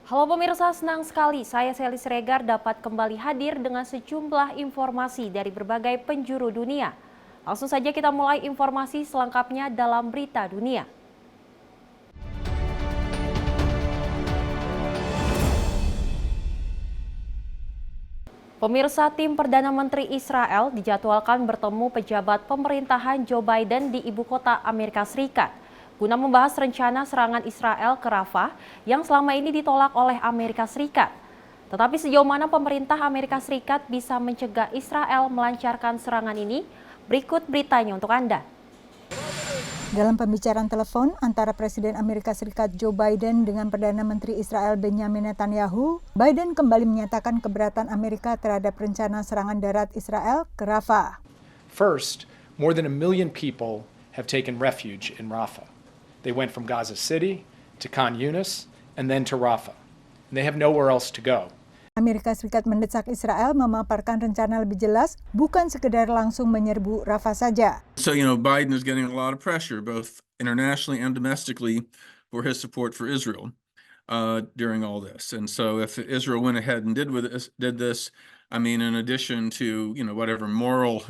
Halo pemirsa, senang sekali saya Sally Siregar dapat kembali hadir dengan sejumlah informasi dari berbagai penjuru dunia. Langsung saja kita mulai informasi selengkapnya dalam Berita Dunia. Pemirsa, tim Perdana Menteri Israel dijadwalkan bertemu pejabat pemerintahan Joe Biden di ibu kota Amerika Serikat guna membahas rencana serangan Israel ke Rafah yang selama ini ditolak oleh Amerika Serikat. Tetapi sejauh mana pemerintah Amerika Serikat bisa mencegah Israel melancarkan serangan ini? Berikut beritanya untuk Anda. Dalam pembicaraan telepon antara Presiden Amerika Serikat Joe Biden dengan Perdana Menteri Israel Benjamin Netanyahu, Biden kembali menyatakan keberatan Amerika terhadap rencana serangan darat Israel ke Rafah. First, more than 1 million people have taken refuge in Rafah. They went from Gaza City to Khan Yunis and then to Rafah. And they have nowhere else to go. Amerika Serikat mendesak Israel memaparkan rencana lebih jelas, bukan sekedar langsung menyerbu Rafah saja. So, Biden is getting a lot of pressure, both internationally and domestically, for his support for Israel during all this. And so if Israel went ahead and did this, I mean, in addition to, whatever moral,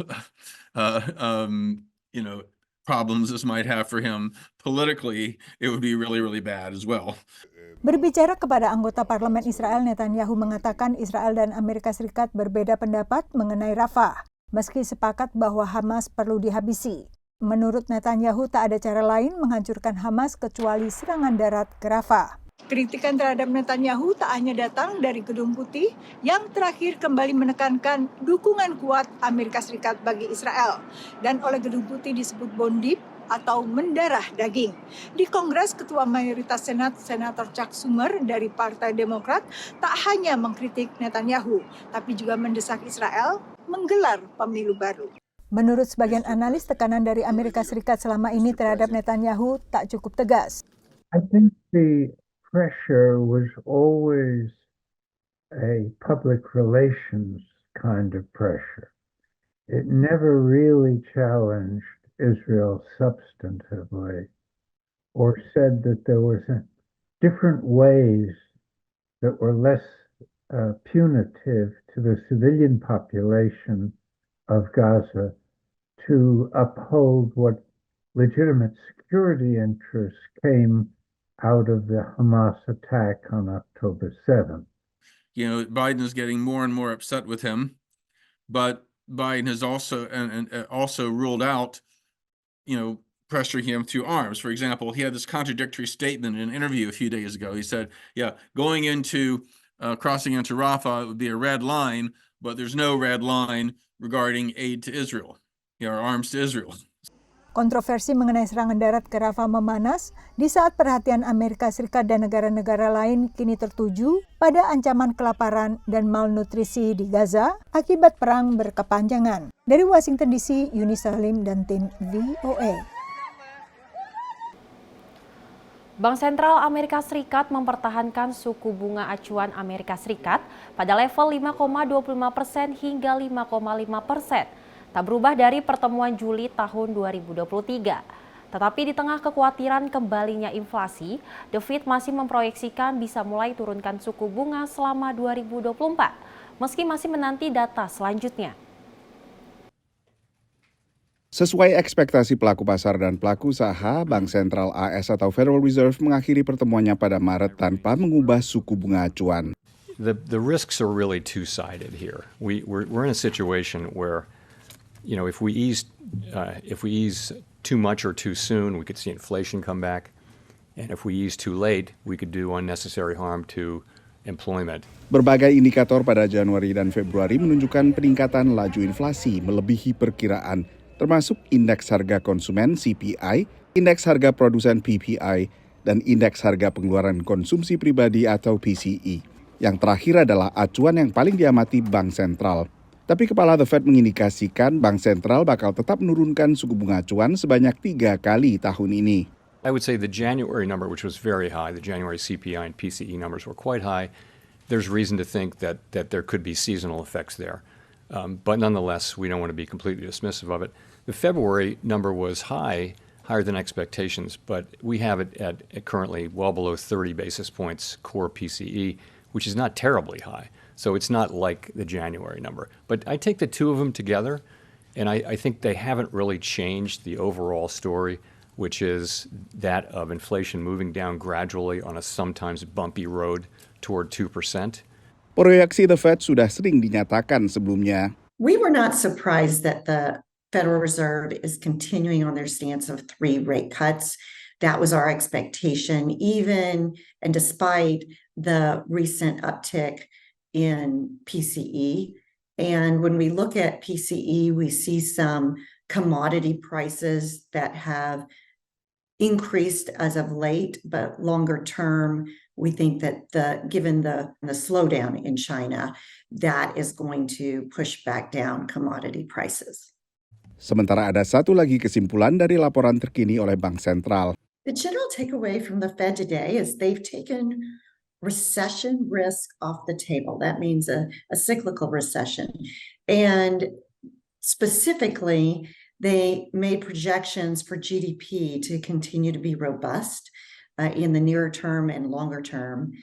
problems this might have for him politically, it would be really, really bad as well. Berbicara kepada anggota parlemen Israel, Netanyahu mengatakan Israel dan Amerika Serikat berbeda pendapat mengenai Rafah, meski sepakat bahwa Hamas perlu dihabisi. Menurut Netanyahu, tak ada cara lain menghancurkan Hamas kecuali serangan darat ke Rafah. Kritikan terhadap Netanyahu tak hanya datang dari Gedung Putih yang terakhir kembali menekankan dukungan kuat Amerika Serikat bagi Israel, dan oleh Gedung Putih disebut bone deep atau mendarah daging. Di Kongres, Ketua Mayoritas Senat, Senator Chuck Schumer dari Partai Demokrat tak hanya mengkritik Netanyahu, tapi juga mendesak Israel menggelar pemilu baru. Menurut sebagian analis, tekanan dari Amerika Serikat selama ini terhadap Netanyahu tak cukup tegas. I think the pressure was always a public relations kind of pressure. It never really challenged Israel substantively, or said that there was different ways that were less punitive to the civilian population of Gaza to uphold what legitimate security interests came out of the Hamas attack on October 7th. Biden is getting more and more upset with him, but Biden has also also ruled out pressuring him through arms. For example, he had this contradictory statement in an interview a few days ago. He said, going into crossing into Rafah, it would be a red line, but there's no red line regarding aid to Israel, or arms to Israel. Kontroversi mengenai serangan darat ke Rafah memanas di saat perhatian Amerika Serikat dan negara-negara lain kini tertuju pada ancaman kelaparan dan malnutrisi di Gaza akibat perang berkepanjangan. Dari Washington DC, Yuni Salim dan tim VOA. Bank Sentral Amerika Serikat mempertahankan suku bunga acuan Amerika Serikat pada level 5,25% hingga 5,5%. Tak berubah dari pertemuan Juli tahun 2023. Tetapi di tengah kekhawatiran kembalinya inflasi, The Fed masih memproyeksikan bisa mulai turunkan suku bunga selama 2024, meski masih menanti data selanjutnya. Sesuai ekspektasi pelaku pasar dan pelaku usaha, Bank Sentral AS atau Federal Reserve mengakhiri pertemuannya pada Maret tanpa mengubah suku bunga acuan. The risks are really two-sided here. We're in a situation where if we ease too much or too soon, we could see inflation come back. And if we ease too late, we could do unnecessary harm to employment. Berbagai indikator pada Januari dan Februari menunjukkan peningkatan laju inflasi melebihi perkiraan, termasuk indeks harga konsumen CPI, indeks harga produsen PPI, dan indeks harga pengeluaran konsumsi pribadi atau PCE. Yang terakhir adalah acuan yang paling diamati Bank Sentral. Tapi Kepala The Fed mengindikasikan Bank Sentral bakal tetap menurunkan suku bunga acuan sebanyak 3 kali tahun ini. I would say the January number, which was very high, the January CPI and PCE numbers were quite high. There's reason to think that there could be seasonal effects there. But nonetheless, we don't want to be completely dismissive of it. The February number was high, higher than expectations, but we have it at currently well below 30 basis points core PCE, which is not terribly high. So it's not like the January number. But I take the two of them together, and I think they haven't really changed the overall story, which is that of inflation moving down gradually on a sometimes bumpy road toward 2%. Proyeksi The Fed sudah sering dinyatakan sebelumnya. We were not surprised that the Federal Reserve is continuing on their stance of 3 rate cuts. That was our expectation, even and despite the recent uptick in PCE. And when we look at PCE, we see some commodity prices that have increased as of late, but longer term, we think that given the slowdown in China, that is going to push back down commodity prices. Sementara ada satu lagi kesimpulan dari laporan terkini oleh Bank Sentral. The general takeaway from the Fed today is they've taken recession risk off the table. That means a cyclical recession. And specifically, they made projections for GDP to continue to be robust in the nearer term and longer term.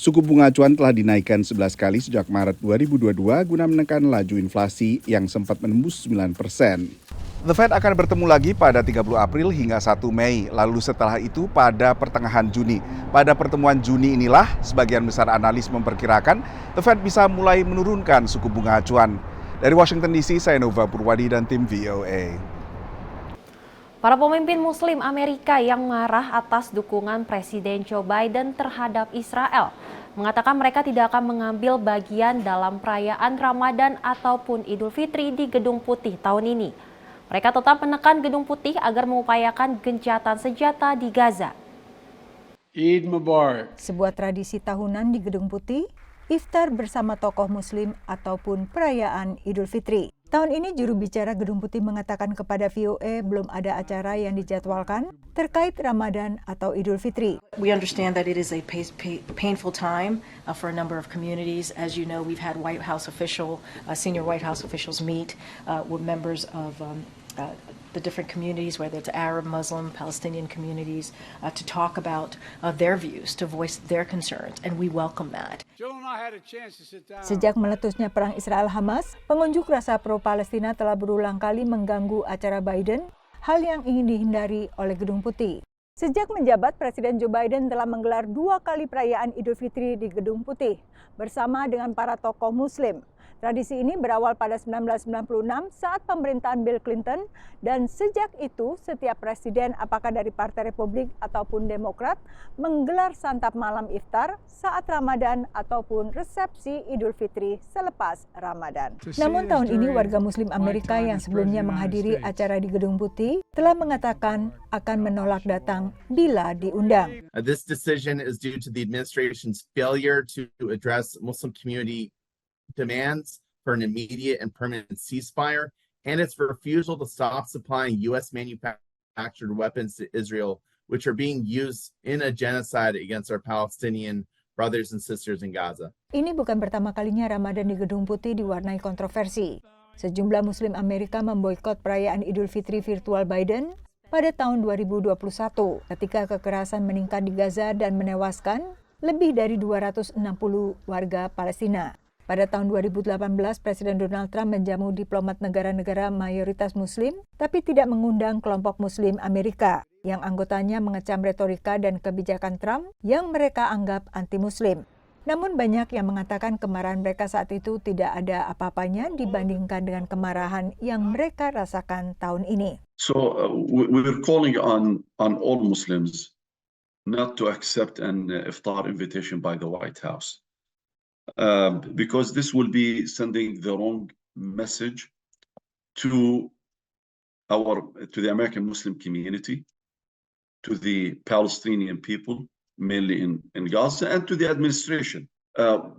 Suku bunga acuan telah dinaikkan 11 kali sejak Maret 2022 guna menekan laju inflasi yang sempat menembus 9%. The Fed akan bertemu lagi pada 30 April hingga 1 Mei, lalu setelah itu pada pertengahan Juni. Pada pertemuan Juni inilah, sebagian besar analis memperkirakan The Fed bisa mulai menurunkan suku bunga acuan. Dari Washington DC, saya Nova Purwadi dan tim VOA. Para pemimpin Muslim Amerika yang marah atas dukungan Presiden Joe Biden terhadap Israel mengatakan mereka tidak akan mengambil bagian dalam perayaan Ramadan ataupun Idul Fitri di Gedung Putih tahun ini. Mereka tetap menekan Gedung Putih agar mengupayakan gencatan senjata di Gaza. Eid Mubarak. Sebuah tradisi tahunan di Gedung Putih, iftar bersama tokoh Muslim ataupun perayaan Idul Fitri. Tahun ini juru bicara Gedung Putih mengatakan kepada VOA belum ada acara yang dijadwalkan terkait Ramadan atau Idul Fitri. We understand that it is a painful time for a number of communities. As you know, we've had senior White House officials meet with members of the different communities, whether it's Arab, Muslim, Palestinian communities, to talk about their views, to voice their concerns, and we welcome that. Sejak meletusnya perang Israel-Hamas, pengunjuk rasa pro-Palestina telah berulang kali mengganggu acara Biden, hal yang ingin dihindari oleh Gedung Putih. Sejak menjabat, Presiden Joe Biden telah menggelar 2 kali perayaan Idul Fitri di Gedung Putih bersama dengan para tokoh Muslim. Tradisi ini berawal pada 1996 saat pemerintahan Bill Clinton, dan sejak itu setiap presiden apakah dari Partai Republik ataupun Demokrat menggelar santap malam iftar saat Ramadan ataupun resepsi Idul Fitri selepas Ramadan. Namun tahun ini warga Muslim Amerika yang sebelumnya menghadiri acara di Gedung Putih telah mengatakan akan menolak datang bila diundang. This decision is due to the administration's failure to address Muslim community demands for an immediate and permanent ceasefire, and its refusal to stop supplying U.S. manufactured weapons to Israel, which are being used in a genocide against our Palestinian brothers and sisters in Gaza. Ini bukan pertama kalinya Ramadan di Gedung Putih diwarnai kontroversi. Sejumlah Muslim Amerika memboikot perayaan Idul Fitri virtual Biden pada tahun 2021 ketika kekerasan meningkat di Gaza dan menewaskan lebih dari 260 warga Palestina. Pada tahun 2018, Presiden Donald Trump menjamu diplomat negara-negara mayoritas Muslim, tapi tidak mengundang kelompok Muslim Amerika yang anggotanya mengecam retorika dan kebijakan Trump yang mereka anggap anti-Muslim. Namun banyak yang mengatakan kemarahan mereka saat itu tidak ada apa-apanya dibandingkan dengan kemarahan yang mereka rasakan tahun ini. So we're calling on all Muslims not to accept an iftar invitation by the White House. Because this will be sending the wrong message to the American Muslim community, to the Palestinian people, mainly in Gaza, and to the administration.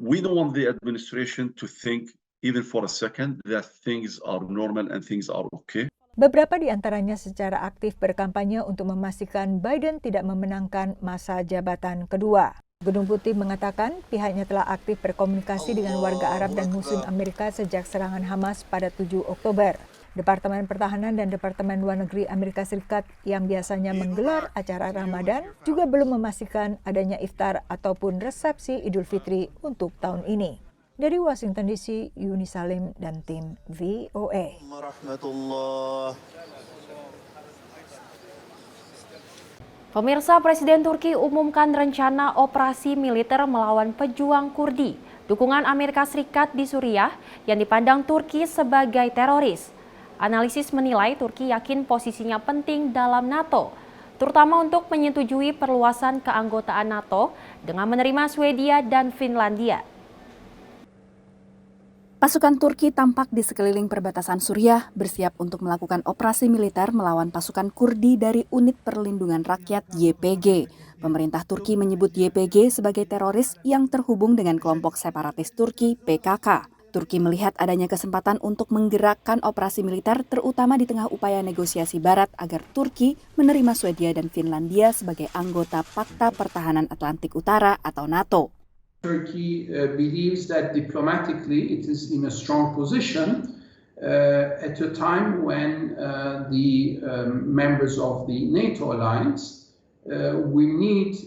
We don't want the administration to think, even for a second, that things are normal and things are okay. Beberapa di antaranya secara aktif berkampanye untuk memastikan Biden tidak memenangkan masa jabatan kedua. Gedung Putih mengatakan pihaknya telah aktif berkomunikasi dengan warga Arab dan Muslim Amerika sejak serangan Hamas pada 7 Oktober. Departemen Pertahanan dan Departemen Luar Negeri Amerika Serikat yang biasanya menggelar acara Ramadan juga belum memastikan adanya iftar ataupun resepsi Idul Fitri untuk tahun ini. Dari Washington DC, Yuni Salim dan tim VOA. Pemirsa, Presiden Turki umumkan rencana operasi militer melawan pejuang Kurdi, dukungan Amerika Serikat di Suriah yang dipandang Turki sebagai teroris. Analisis menilai Turki yakin posisinya penting dalam NATO, terutama untuk menyetujui perluasan keanggotaan NATO dengan menerima Swedia dan Finlandia. Pasukan Turki tampak di sekeliling perbatasan Suriah bersiap untuk melakukan operasi militer melawan pasukan Kurdi dari Unit Perlindungan Rakyat YPG. Pemerintah Turki menyebut YPG sebagai teroris yang terhubung dengan kelompok separatis Turki PKK. Turki melihat adanya kesempatan untuk menggerakkan operasi militer terutama di tengah upaya negosiasi Barat agar Turki menerima Swedia dan Finlandia sebagai anggota Pakta Pertahanan Atlantik Utara atau NATO. Turkey believes that diplomatically it is in a strong position at a time when the members of the NATO alliance we need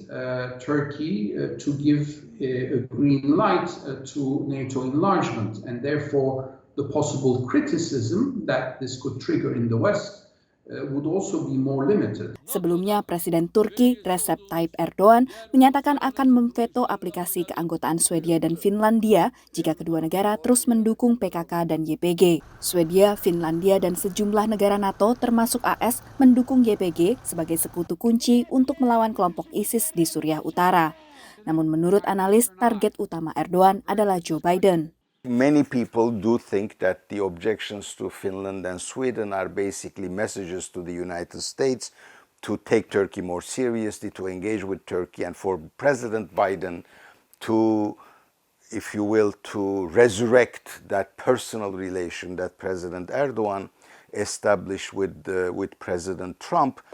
Turkey to give a green light to NATO enlargement, and therefore the possible criticism that this could trigger in the West would also be more limited. Sebelumnya, Presiden Turki Recep Tayyip Erdogan menyatakan akan memveto aplikasi keanggotaan Swedia dan Finlandia jika kedua negara terus mendukung PKK dan YPG. Swedia, Finlandia, dan sejumlah negara NATO termasuk AS mendukung YPG sebagai sekutu kunci untuk melawan kelompok ISIS di Suriah Utara. Namun menurut analis, target utama Erdogan adalah Joe Biden. Many people do think that the objections to Finland and Sweden are basically messages to the United States to take Turkey more seriously, to engage with Turkey, and for President Biden to, if you will, to resurrect that personal relation that President Erdogan established with President Trump.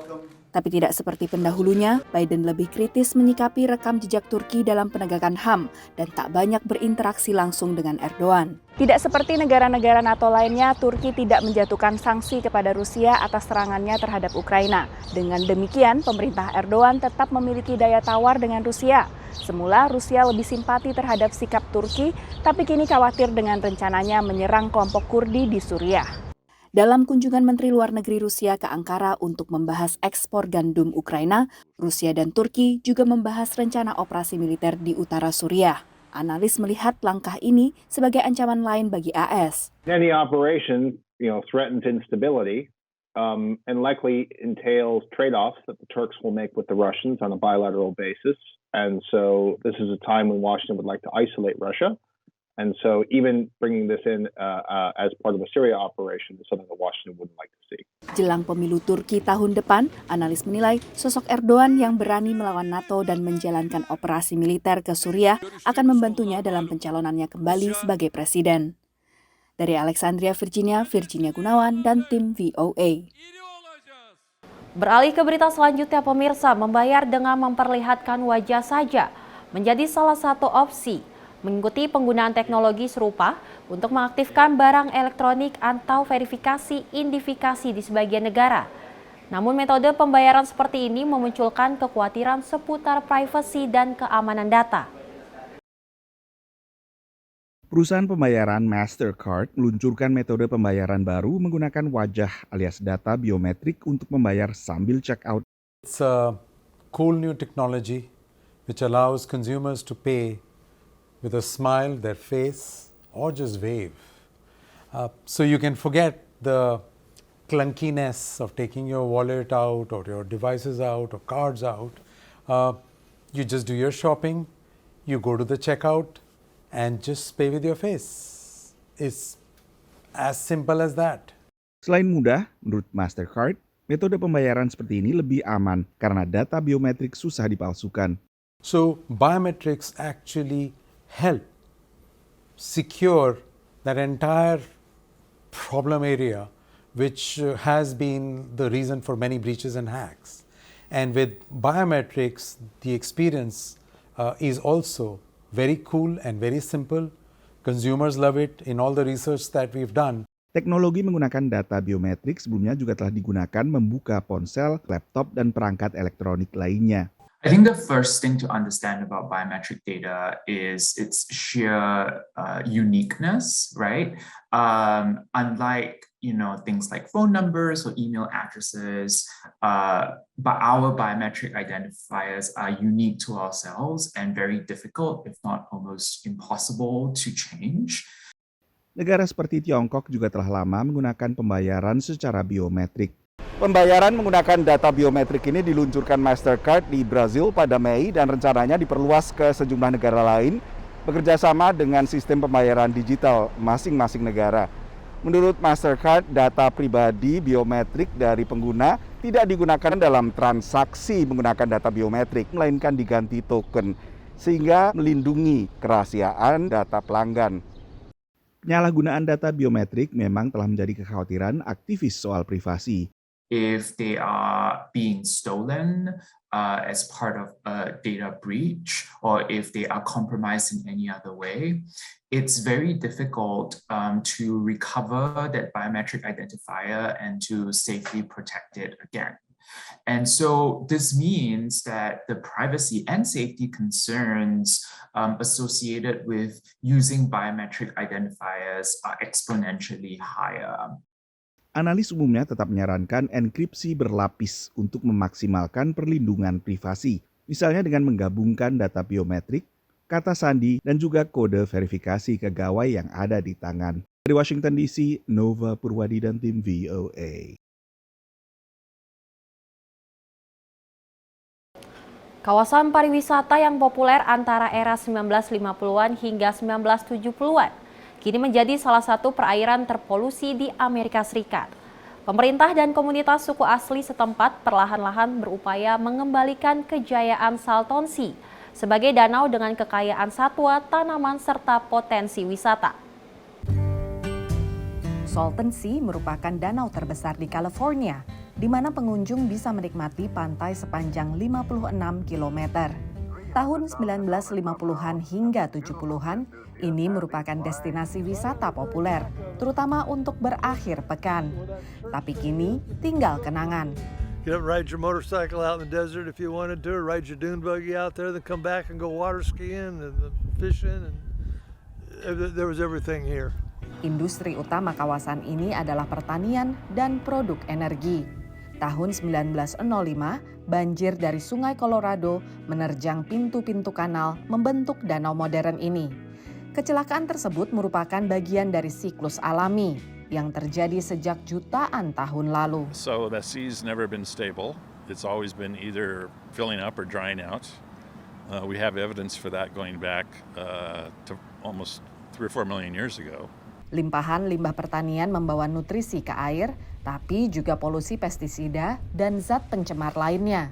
Tapi tidak seperti pendahulunya, Biden lebih kritis menyikapi rekam jejak Turki dalam penegakan HAM dan tak banyak berinteraksi langsung dengan Erdogan. Tidak seperti negara-negara NATO lainnya, Turki tidak menjatuhkan sanksi kepada Rusia atas serangannya terhadap Ukraina. Dengan demikian, pemerintah Erdogan tetap memiliki daya tawar dengan Rusia. Semula Rusia lebih simpati terhadap sikap Turki, tapi kini khawatir dengan rencananya menyerang kelompok Kurdi di Suriah. Dalam kunjungan Menteri Luar Negeri Rusia ke Ankara untuk membahas ekspor gandum Ukraina, Rusia dan Turki juga membahas rencana operasi militer di utara Suriah. Analis melihat langkah ini sebagai ancaman lain bagi AS. Any operation, threatens instability and likely entails trade-offs that the Turks will make with the Russians on a bilateral basis. And so this is a time when Washington would like to isolate Russia. And so even bringing this in as part of a Syria operation is something that Washington wouldn't like to see. Jelang pemilu Turki tahun depan, analis menilai sosok Erdogan yang berani melawan NATO dan menjalankan operasi militer ke Suriah akan membantunya dalam pencalonannya kembali sebagai presiden. Dari Alexandria, Virginia Gunawan, dan tim VOA. Beralih ke berita selanjutnya, pemirsa, membayar dengan memperlihatkan wajah saja menjadi salah satu opsi mengikuti penggunaan teknologi serupa untuk mengaktifkan barang elektronik atau verifikasi identifikasi di sebagian negara. Namun metode pembayaran seperti ini memunculkan kekhawatiran seputar privasi dan keamanan data. Perusahaan pembayaran Mastercard meluncurkan metode pembayaran baru menggunakan wajah alias data biometrik untuk membayar sambil check out. It's a cool new technology which allows consumers to pay with a smile, their face, or just wave. So you can forget the clunkiness of taking your wallet out or your devices out or cards out. You just do your shopping, you go to the checkout and just pay with your face. It's as simple as that. Selain mudah, menurut Mastercard, metode pembayaran seperti ini lebih aman karena data biometrik susah dipalsukan. So biometrics actually help secure that entire problem area which has been the reason for many breaches and hacks. And with biometrics, the experience is also very cool and very simple. Consumers love it. In all the research that we've done, Teknologi menggunakan data biometrik sebelumnya juga telah digunakan membuka ponsel, laptop, dan perangkat elektronik lainnya. I think the first thing to understand about biometric data is its sheer uniqueness, right? Unlike things like phone numbers or email addresses, but our biometric identifiers are unique to ourselves and very difficult, if not almost impossible, to change. Negara seperti Tiongkok juga telah lama menggunakan pembayaran secara biometrik. Pembayaran menggunakan data biometrik ini diluncurkan Mastercard di Brazil pada Mei dan rencananya diperluas ke sejumlah negara lain bekerja sama dengan sistem pembayaran digital masing-masing negara. Menurut Mastercard, data pribadi biometrik dari pengguna tidak digunakan dalam transaksi menggunakan data biometrik, melainkan diganti token, sehingga melindungi kerahasiaan data pelanggan. Penyalahgunaan data biometrik memang telah menjadi kekhawatiran aktivis soal privasi. If they are being stolen as part of a data breach, or if they are compromised in any other way, it's very difficult to recover that biometric identifier and to safely protect it again. And so this means that the privacy and safety concerns associated with using biometric identifiers are exponentially higher. Analis umumnya tetap menyarankan enkripsi berlapis untuk memaksimalkan perlindungan privasi, misalnya dengan menggabungkan data biometrik, kata sandi, dan juga kode verifikasi ke gawai yang ada di tangan. Dari Washington DC, Nova Purwadi dan tim VOA. Kawasan pariwisata yang populer antara era 1950-an hingga 1970-an kini menjadi salah satu perairan terpolusi di Amerika Serikat. Pemerintah dan komunitas suku asli setempat perlahan-lahan berupaya mengembalikan kejayaan Salton Sea sebagai danau dengan kekayaan satwa, tanaman, serta potensi wisata. Salton Sea merupakan danau terbesar di California, di mana pengunjung bisa menikmati pantai sepanjang 56 km. Tahun 1950-an hingga 70-an, ini merupakan destinasi wisata populer, terutama untuk berakhir pekan. Tapi kini tinggal kenangan. Get up, ride your motorcycle out in the desert if you wanted to, or ride your dune buggy out there, then come back and go water skiing and fishing, and there was everything here. Industri utama kawasan ini adalah pertanian dan produk energi. Tahun 1905, banjir dari Sungai Colorado menerjang pintu-pintu kanal membentuk danau modern ini. Kecelakaan tersebut merupakan bagian dari siklus alami yang terjadi sejak jutaan tahun lalu. So the sea's never been stable. It's always been either filling up or drying out. We have evidence for that going back to almost 3 or 4 million years ago. Limpahan limbah pertanian membawa nutrisi ke air, tapi juga polusi pestisida dan zat pencemar lainnya.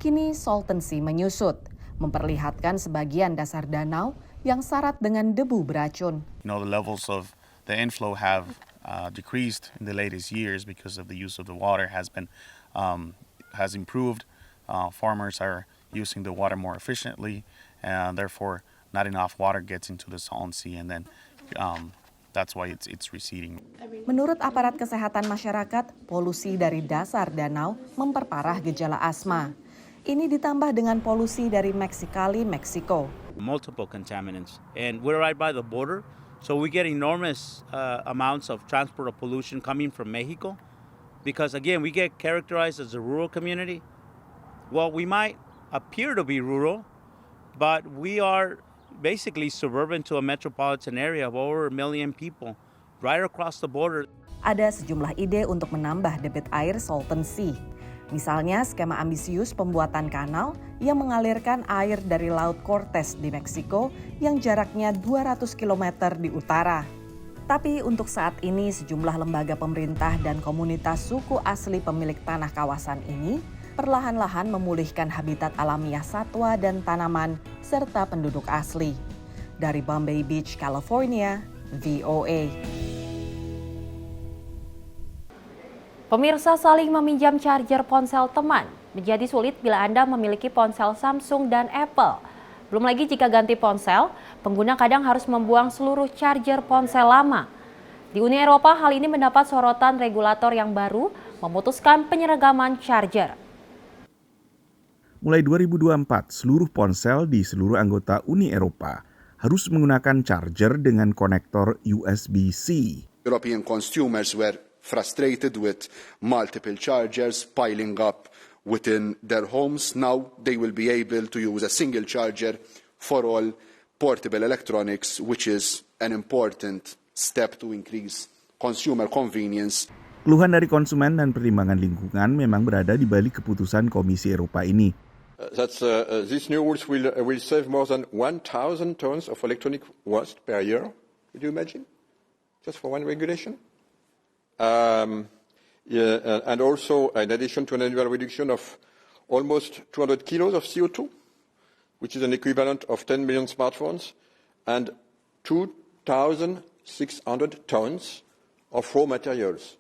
Kini Salton Sea menyusut, memperlihatkan sebagian dasar danau yang syarat dengan debu beracun. The levels of the inflow have decreased in the latest years because of the use of the water has improved. Farmers are using the water more efficiently, and therefore not enough water gets into the Salton Sea, and then that's why it's receding. Menurut aparat kesehatan masyarakat, polusi dari dasar danau memperparah gejala asma. Ini ditambah dengan polusi dari Mexicali, Meksiko. Multiple contaminants, and we're right by the border, so we get enormous amounts of transport of pollution coming from Mexico, because again, we get characterized as a rural community. Well, we might appear to be rural, but we are basically suburban to a metropolitan area of over 1 million people right across the border. Ada sejumlah ide untuk menambah debit air Salton Sea. Misalnya skema ambisius pembuatan kanal yang mengalirkan air dari Laut Cortez di Meksiko yang jaraknya 200 km di utara. Tapi untuk saat ini sejumlah lembaga pemerintah dan komunitas suku asli pemilik tanah kawasan ini perlahan-lahan memulihkan habitat alamiah satwa dan tanaman serta penduduk asli. Dari Bombay Beach, California, VOA. Pemirsa, saling meminjam charger ponsel teman menjadi sulit bila Anda memiliki ponsel Samsung dan Apple. Belum lagi jika ganti ponsel, pengguna kadang harus membuang seluruh charger ponsel lama. Di Uni Eropa, hal ini mendapat sorotan regulator yang baru memutuskan penyeragaman charger. Mulai 2024, seluruh ponsel di seluruh anggota Uni Eropa harus menggunakan charger dengan konektor USB-C. European consumers were frustrated with multiple chargers piling up within their homes. Now they will be able to use a single charger for all portable electronics, which is an important step to increase consumer convenience. Keluhan dari konsumen dan pertimbangan lingkungan memang berada di balik keputusan Komisi Eropa ini. These new rules will save more than 1,000 tons of electronic waste per year. Could you imagine? Just for one regulation? And also, in addition to an annual reduction of almost 200 kilos of CO2, which is an equivalent of 10 million smartphones, and 2,600 tons of raw materials.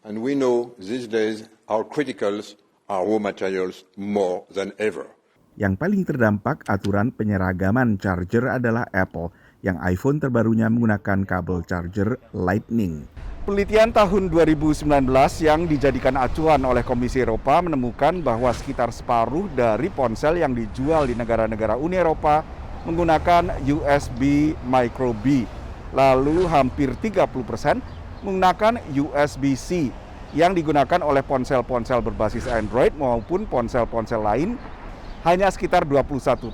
And we know these days our criticals are raw materials more than ever. Yang paling terdampak aturan penyeragaman charger adalah Apple, yang iPhone terbarunya menggunakan kabel charger Lightning. Penelitian tahun 2019 yang dijadikan acuan oleh Komisi Eropa menemukan bahwa sekitar separuh dari ponsel yang dijual di negara-negara Uni Eropa menggunakan USB Micro B. Lalu hampir 30% menggunakan USB-C yang digunakan oleh ponsel-ponsel berbasis Android maupun ponsel-ponsel lain. Hanya sekitar 21%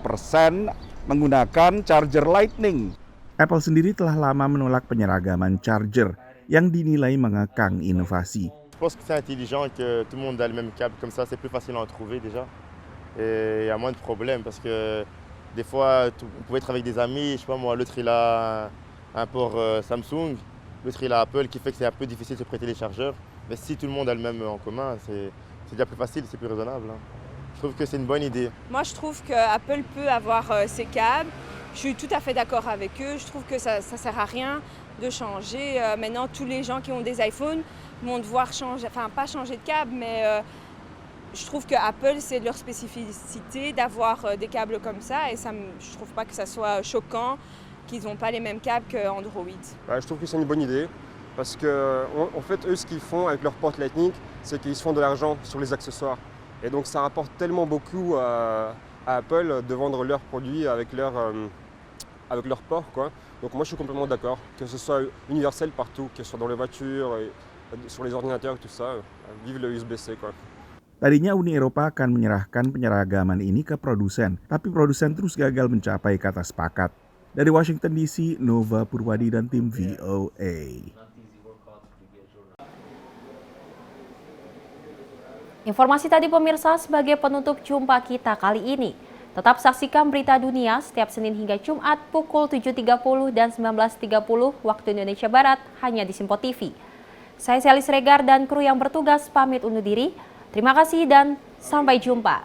menggunakan charger Lightning. Apple sendiri telah lama menolak penyeragaman charger yang dinilai mengekang inovasi. Je pense que c'est intelligent et que tout le monde a le même câble, comme ça c'est plus facile à en trouver déjà. Et il y a moins de problèmes parce que des fois on pouvait être avec des amis, je sais pas moi, l'autre il a un port Samsung, l'autre il a Apple qui fait que c'est un peu difficile de se prêter les chargeurs. Mais si tout le monde a le même en commun, c'est déjà plus facile, c'est plus raisonnable. Je trouve que c'est une bonne idée. Moi je trouve que Apple peut avoir ses câbles. Je suis tout à fait d'accord avec eux. Je trouve que ça sert à rien de changer. Maintenant, tous les gens qui ont des iPhones vont devoir changer, enfin pas changer de câble, mais je trouve que Apple, c'est leur spécificité d'avoir des câbles comme ça. Et je trouve pas que ça soit choquant qu'ils n'ont pas les mêmes câbles qu'Android. Je trouve que c'est une bonne idée. Parce que, en fait, eux, ce qu'ils font avec leur porte Lightning, c'est qu'ils se font de l'argent sur les accessoires. Et donc, ça rapporte tellement beaucoup à Apple de vendre leurs produits avec leur port, quoi. Donc moi je suis complètement d'accord, que ce soit universel partout, que ce soit dans les voitures, et sur les ordinateurs et tout ça, vive le USB-C, quoi. Tadinya Uni Eropa akan menyerahkan penyeragaman ini ke produsen, tapi produsen terus gagal mencapai kata sepakat. Dari Washington DC, Nova Purwadi dan tim VOA. Informasi tadi pemirsa sebagai penutup jumpa kita kali ini. Tetap saksikan berita dunia setiap Senin hingga Jumat pukul 7.30 dan 19.30 waktu Indonesia Barat hanya di Simpo TV. Saya Selis Regar dan kru yang bertugas pamit undur diri. Terima kasih dan sampai jumpa.